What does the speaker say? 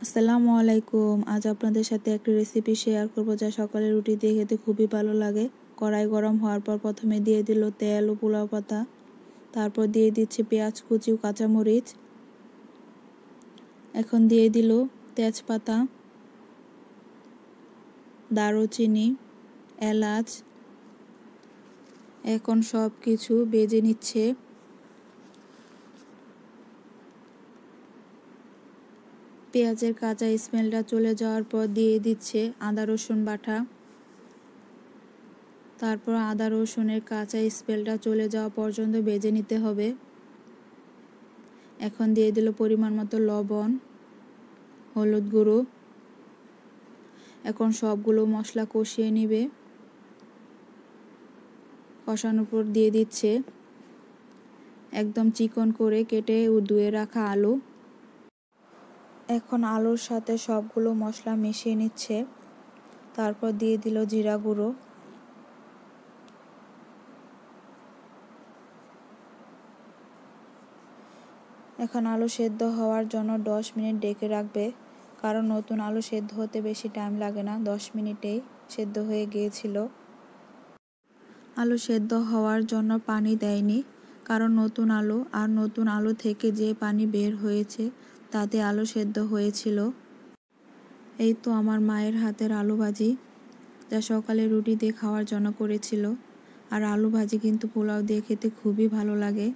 আসসালামু আলাইকুম। আজ আপনাদের সাথে একটা রেসিপি শেয়ার করব যা সকালে রুটি দিয়ে খেতে খুবই ভালো লাগে। কড়াই গরম হওয়ার পর প্রথমে দিয়ে দিল তেল ও পোলাও পাতা, তারপর দিয়ে দিচ্ছে পেঁয়াজ কুচি ও কাঁচামরিচ, এখন দিয়ে দিল তেজপাতা, দারুচিনি, এলাচ। এখন সব কিছু ভেজে নিচ্ছে। পেঁয়াজের কাঁচা স্মেলটা চলে যাওয়ার পর দিয়ে দিচ্ছে আদা রসুন বাটা। তারপর আদা রসুনের কাঁচা স্মেলটা চলে যাওয়া পর্যন্ত ভেজে নিতে হবে। এখন দিয়ে দিল পরিমাণ মতো লবণ, হলুদ গুঁড়ো। এখন সবগুলো মশলা কষিয়ে নেবে। কষানোর পর দিয়ে দিচ্ছে একদম চিকন করে কেটে ও ধুয়ে রাখা আলু। এখন আলুর সাথে সবগুলো মশলা মিশিয়ে নিচ্ছে। তারপর দিয়ে দিল জিরা গুঁড়ো। এখন আলু সেদ্ধ হওয়ার জন্য 10 মিনিট ঢেকে রাখবে, কারণ নতুন আলু সেদ্ধ হতে বেশি টাইম লাগে না, 10 মিনিটেই সেদ্ধ হয়ে গিয়েছিল। আলু সেদ্ধ হওয়ার জন্য পানি দেয়নি, কারণ নতুন আলু, আর নতুন আলু থেকে যে পানি বের হয়েছে তাতে আলু সেদ্ধ হয়েছিল। এই তো আমার মায়ের হাতের আলু ভাজি, যা সকালে রুটি দিয়ে খাওয়ার জন্য করেছিল। আর আলু ভাজি কিন্তু পোলাও দিয়ে খেতে খুবই ভালো লাগে।